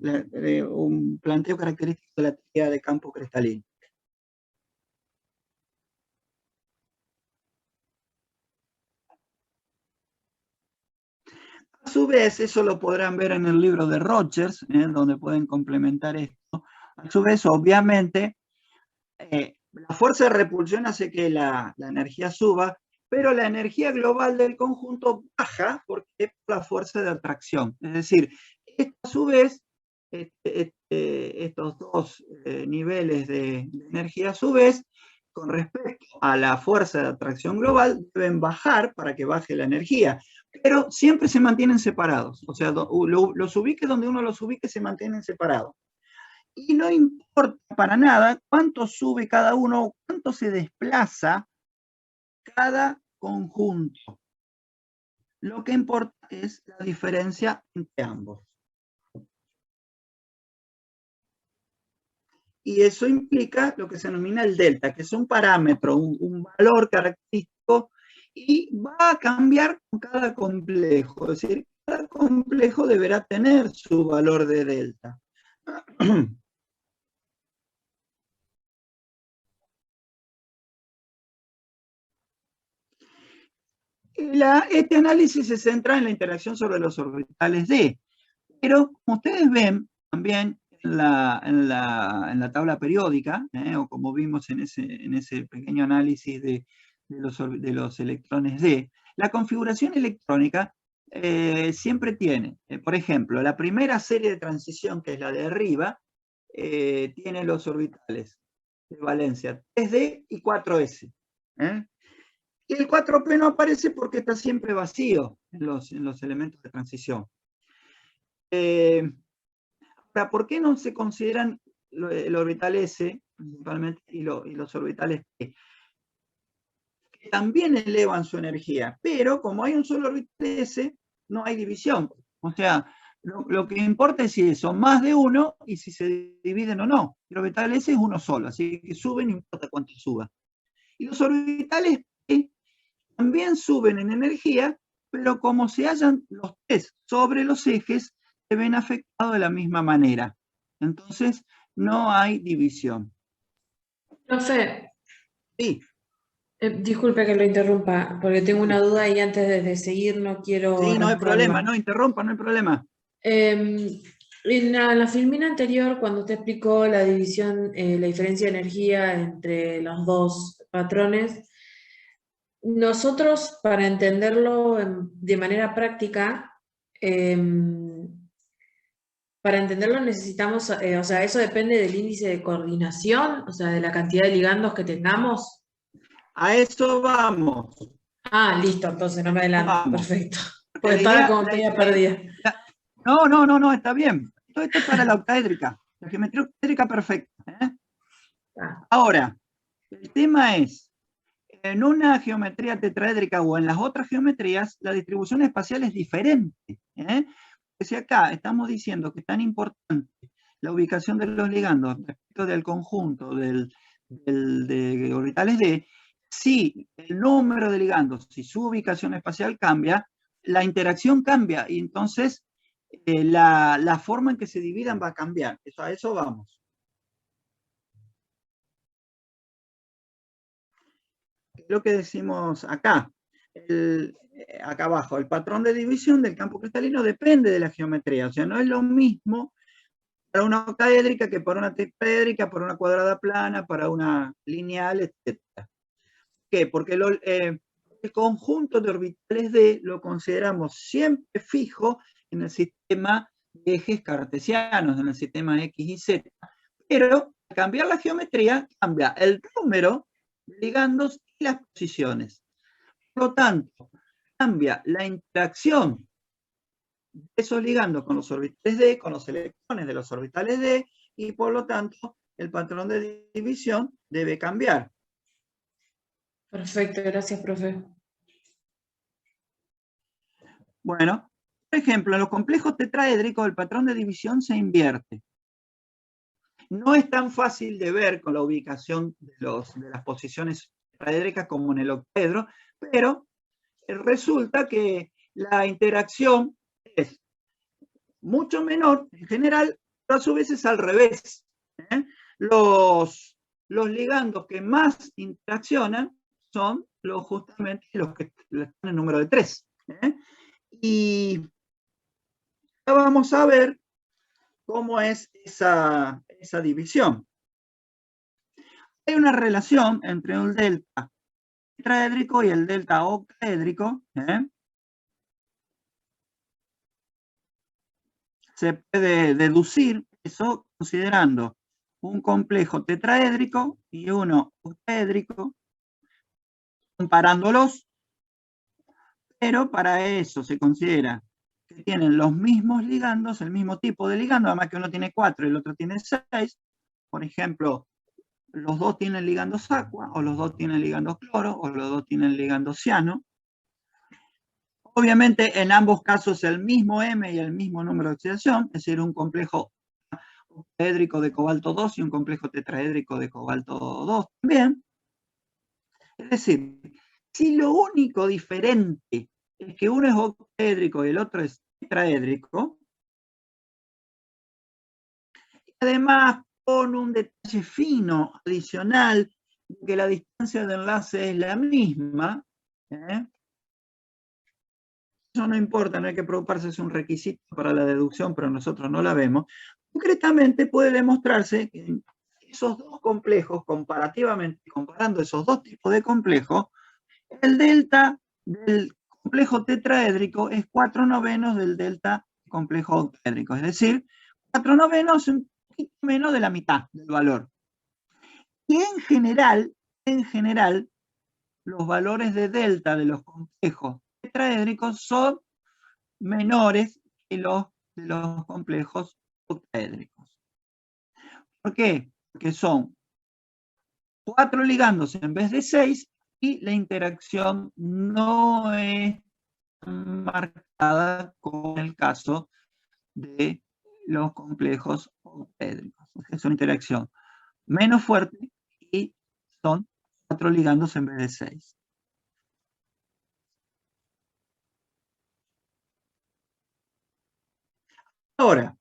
un planteo característico de la teoría de campo cristalino. A su vez, eso lo podrán ver en el libro de Rogers, donde pueden complementar esto. A su vez, obviamente, la fuerza de repulsión hace que la energía suba, pero la energía global del conjunto baja porque es la fuerza de atracción. Es decir, a su vez, estos dos niveles de energía a su vez, con respecto a la fuerza de atracción global, deben bajar para que baje la energía, pero siempre se mantienen separados. O sea, los ubiques donde uno los ubique se mantienen separados. Y no importa para nada cuánto sube cada uno, cuánto se desplaza cada conjunto. Lo que importa es la diferencia entre ambos. Y eso implica lo que se denomina el delta, que es un parámetro, un valor característico, y va a cambiar con cada complejo. Es decir, cada complejo deberá tener su valor de delta. Este análisis se centra en la interacción sobre los orbitales D, pero como ustedes ven también en la tabla periódica, o como vimos en ese pequeño análisis de los electrones D, la configuración electrónica siempre tiene, por ejemplo, la primera serie de transición, que es la de arriba, tiene los orbitales de valencia 3D y 4S. Y el 4P no aparece porque está siempre vacío en los elementos de transición. Ahora, ¿por qué no se consideran el orbital S principalmente y los orbitales P? Que también elevan su energía, pero como hay un solo orbital S, no hay división. O sea, lo que importa es si son más de uno y si se dividen o no. El orbital S es uno solo, así que sube, no importa cuánto suba. Y los orbitales P también suben en energía, pero como se hallan los tres sobre los ejes, se ven afectados de la misma manera. Entonces, no hay división. Profe, Sí. Disculpe que lo interrumpa, porque tengo una duda y antes de seguir no quiero Sí, no hay problema, arrastrarla. no interrumpa, no hay problema. En la filmina anterior, cuando usted explicó la división, la diferencia de energía entre los dos patrones, nosotros, para entenderlo de manera práctica, para entenderlo necesitamos, o sea, eso depende del índice de coordinación, o sea, de la cantidad de ligandos que tengamos. A eso vamos. Ah, listo, entonces no me adelanto, Vamos. perfecto. La Porque estaba idea, como media perdida. no, está bien. Todo esto es para la octaédrica. La geometría octaédrica perfecta. Ah, Ahora, el tema es, en una geometría tetraédrica o en las otras geometrías, la distribución espacial es diferente. Si acá estamos diciendo que es tan importante la ubicación de los ligandos respecto del conjunto de orbitales D, si el número de ligandos, si su ubicación espacial cambia, la interacción cambia y entonces la forma en que se dividan va a cambiar. A eso vamos. Lo que decimos acá, acá abajo, el patrón de división del campo cristalino depende de la geometría, o sea, no es lo mismo para una octaédrica que para una tetraédrica, para una cuadrada plana, para una lineal, etc. ¿Por qué? Porque el conjunto de orbitales D lo consideramos siempre fijo en el sistema de ejes cartesianos, en el sistema X y Z, pero al cambiar la geometría, cambia el número de ligandos y las posiciones. Por lo tanto, cambia la interacción de esos ligandos con los orbitales D, con los electrones de los orbitales D, y por lo tanto, el patrón de división debe cambiar. perfecto, gracias, profe. Bueno, por ejemplo, en los complejos tetraédricos el patrón de división se invierte. No es tan fácil de ver con la ubicación de las posiciones tetraédricas como en el octaedro, pero resulta que la interacción es mucho menor en general pero a su vez es al revés. Los ligandos que más interaccionan son justamente los que están en el número de 3. Y ahora vamos a ver cómo es esa división. Hay una relación entre un delta tetraédrico y el delta octaédrico. Se puede deducir eso considerando un complejo tetraédrico y uno octaédrico, comparándolos, pero para eso se considera que tienen los mismos ligandos, el mismo tipo de ligando, además que uno tiene 4 y el otro tiene 6. Por ejemplo, los dos tienen ligandos aqua, o los dos tienen ligandos cloro, o los dos tienen ligandos ciano. Obviamente, en ambos casos el mismo M y el mismo número de oxidación, es decir, un complejo octaédrico de cobalto 2 y un complejo tetraédrico de cobalto 2 también. Es decir, si lo único diferente es que uno es octaédrico y el otro es tetraédrico, además con un detalle fino adicional, que la distancia de enlace es la misma, eso no importa, no hay que preocuparse, es un requisito para la deducción, pero nosotros no la vemos. Concretamente puede demostrarse que esos dos complejos, comparativamente, comparando esos dos tipos de complejos, el delta del complejo tetraédrico es 4/9 del delta complejo octaédrico, es decir, 4/9 es un poquito menos de la mitad del valor. Y en general, los valores de delta de los complejos tetraédricos son menores que los de los complejos octaédricos. ¿Por qué? Porque son 4 ligandos en vez de 6 y la interacción no es marcada como en el caso de los complejos octaédricos. Es una interacción menos fuerte y son 4 ligandos en vez de 6. Ahora,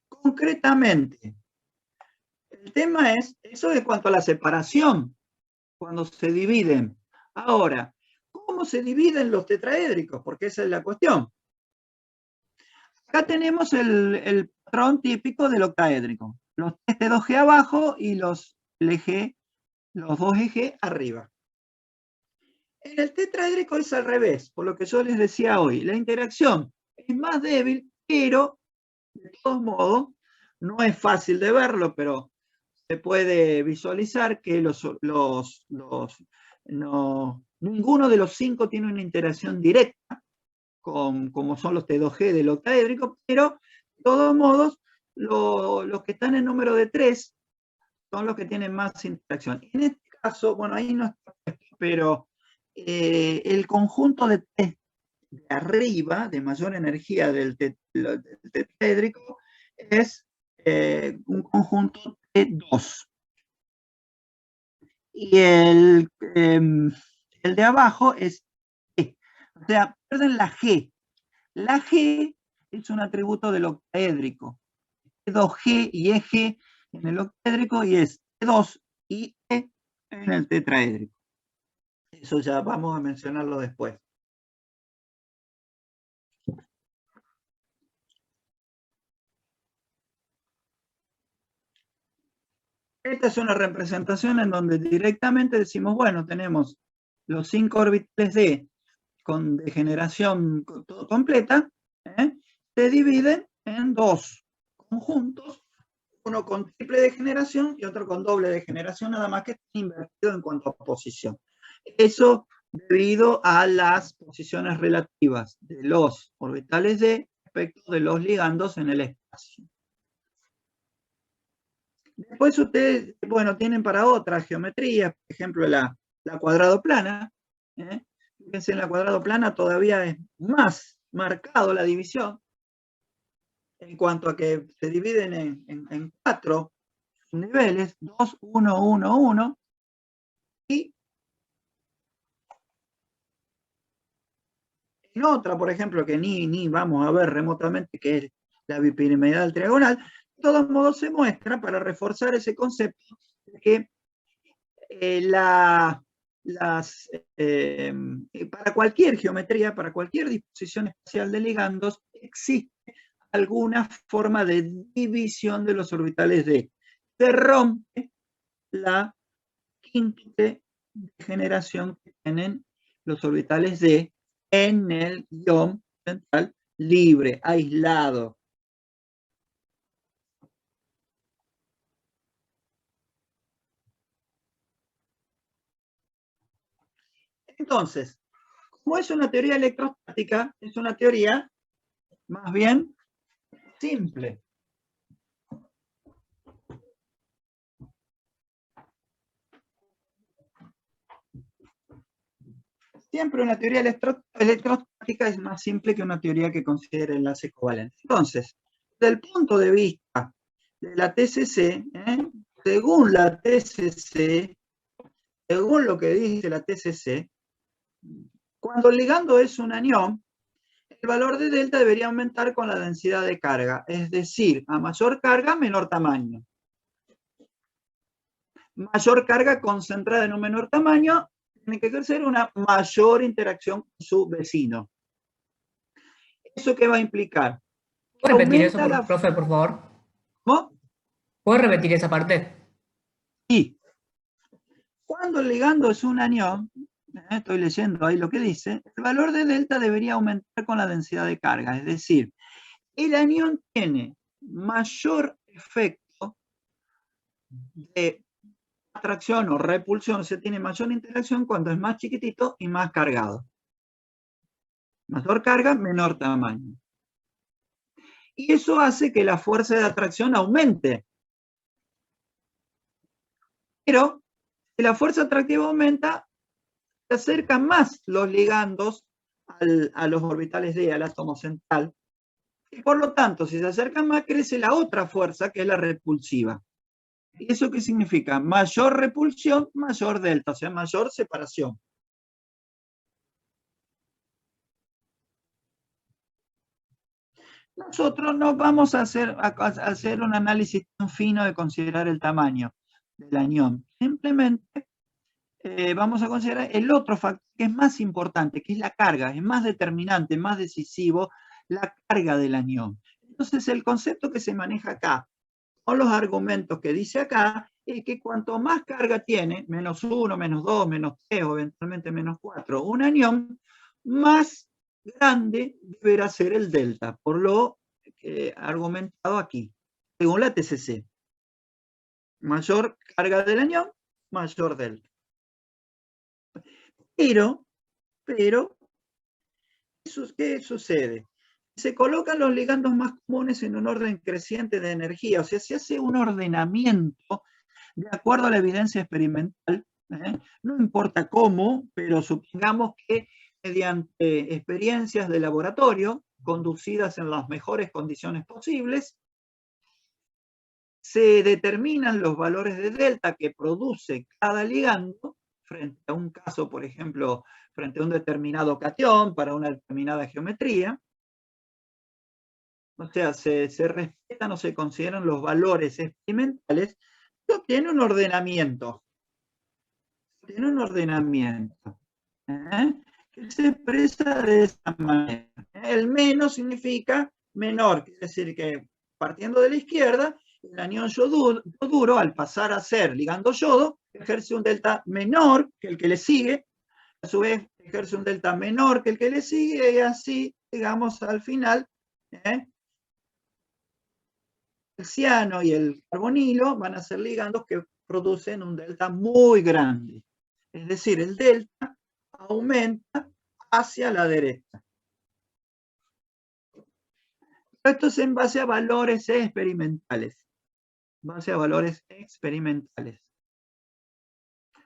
concretamente, el tema es, eso es cuanto a la separación, cuando se dividen. Ahora, ¿cómo se dividen los tetraédricos? Porque esa es la cuestión. Acá tenemos el patrón típico del octaédrico. Los 3 T2G abajo y los 2G arriba. En el tetraédrico es al revés, por lo que yo les decía hoy. La interacción es más débil, pero de todos modos no es fácil de verlo, pero se puede visualizar que ninguno de los 5 tiene una interacción directa, como son los T2G del octaédrico, pero de todos modos, los que están en número de 3 son los que tienen más interacción. En este caso, bueno, ahí no está puesto, pero el conjunto de 3 de arriba, de mayor energía del tetraédrico, es un conjunto T2. Y el de abajo es G. O sea, pierden la G. La G es un atributo del octaédrico. T2G y EG en el octaédrico y es T2 y E en el tetraédrico. Eso ya vamos a mencionarlo después. Esta es una representación en donde directamente decimos, bueno, tenemos los 5 orbitales D con degeneración completa, se dividen en 2 conjuntos, uno con triple degeneración y otro con doble degeneración, nada más que está invertido en cuanto a posición. Eso debido a las posiciones relativas de los orbitales D respecto de los ligandos en el espacio. Después ustedes, bueno, tienen para otras geometrías, por ejemplo la cuadrado plana. Fíjense, en la cuadrado plana todavía es más marcado la división, en cuanto a que se dividen en 4 niveles, 2, 1, 1, 1, y en otra, por ejemplo, que ni vamos a ver remotamente, que es la bipiramidal triagonal, De todos modos se muestra, para reforzar ese concepto, que para cualquier geometría, para cualquier disposición espacial de ligandos, existe alguna forma de división de los orbitales D. Se rompe la quíntuple generación que tienen los orbitales D en el ion central libre, aislado. Entonces, como es una teoría electrostática, es una teoría más bien simple. Siempre una teoría electrostática es más simple que una teoría que considere enlace covalente. Entonces, desde el punto de vista de la TCC, según la TCC, según lo que dice la TCC, cuando el ligando es un anión, el valor de delta debería aumentar con la densidad de carga, es decir, a mayor carga, menor tamaño. Mayor carga concentrada en un menor tamaño, tiene que ejercer una mayor interacción con su vecino. ¿Eso qué va a implicar? ¿Puedo repetir eso, profe, por favor? ¿Cómo? ¿Puedo repetir esa parte? Sí. Cuando el ligando es un anión, estoy leyendo ahí lo que dice, el valor de delta debería aumentar con la densidad de carga, es decir, el anión tiene mayor efecto de atracción o repulsión, o sea, tiene mayor interacción cuando es más chiquitito y más cargado. Mayor carga, menor tamaño. Y eso hace que la fuerza de atracción aumente. Pero si la fuerza atractiva aumenta, se acercan más los ligandos a los orbitales D, al átomo central. Y por lo tanto, si se acercan más, crece la otra fuerza, que es la repulsiva. ¿Y eso qué significa? Mayor repulsión, mayor delta, o sea, mayor separación. Nosotros no vamos a hacer un análisis tan fino de considerar el tamaño del anión. Simplemente vamos a considerar el otro factor que es más importante, que es la carga, es más determinante, más decisivo, la carga del anión. Entonces, el concepto que se maneja acá, con los argumentos que dice acá, es que cuanto más carga tiene, menos 1, menos 2, menos 3 o eventualmente menos 4, un anión, más grande deberá ser el delta, por lo argumentado aquí, según la TCC. Mayor carga del anión, mayor delta. Pero, ¿qué sucede? Se colocan los ligandos más comunes en un orden creciente de energía, o sea, se hace un ordenamiento de acuerdo a la evidencia experimental, no importa cómo, pero supongamos que mediante experiencias de laboratorio, conducidas en las mejores condiciones posibles, se determinan los valores de delta que produce cada ligando frente a un caso, por ejemplo, frente a un determinado catión para una determinada geometría. O sea, se respetan o se consideran los valores experimentales y obtiene un ordenamiento. Tiene un ordenamiento que se expresa de esta manera. El menos significa menor, quiere decir que partiendo de la izquierda, el anión yodo duro, al pasar a ser ligando yodo, ejerce un delta menor que el que le sigue, a su vez ejerce un delta menor que el que le sigue, y así, digamos, al final, el ciano y el carbonilo van a ser ligandos que producen un delta muy grande. Es decir, el delta aumenta hacia la derecha. Esto es en base a valores experimentales. Base a valores experimentales.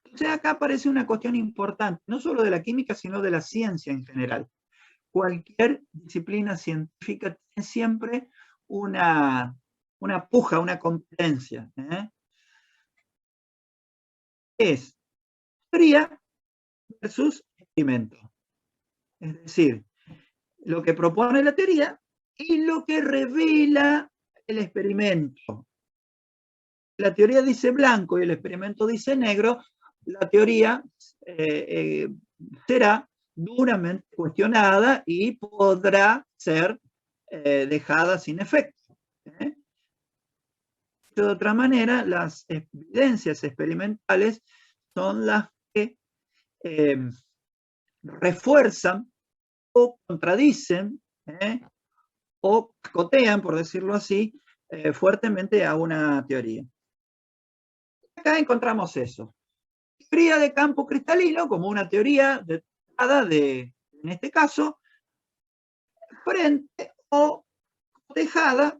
Entonces acá aparece una cuestión importante, no solo de la química, sino de la ciencia en general. Cualquier disciplina científica tiene siempre una puja, una competencia. Es teoría versus experimento. Es decir, lo que propone la teoría y lo que revela el experimento. La teoría dice blanco y el experimento dice negro, la teoría será duramente cuestionada y podrá ser dejada sin efecto. De otra manera, las evidencias experimentales son las que refuerzan o contradicen o cotean, por decirlo así, fuertemente a una teoría. Acá encontramos eso. Teoría de campo cristalino como una teoría en este caso, frente o dejada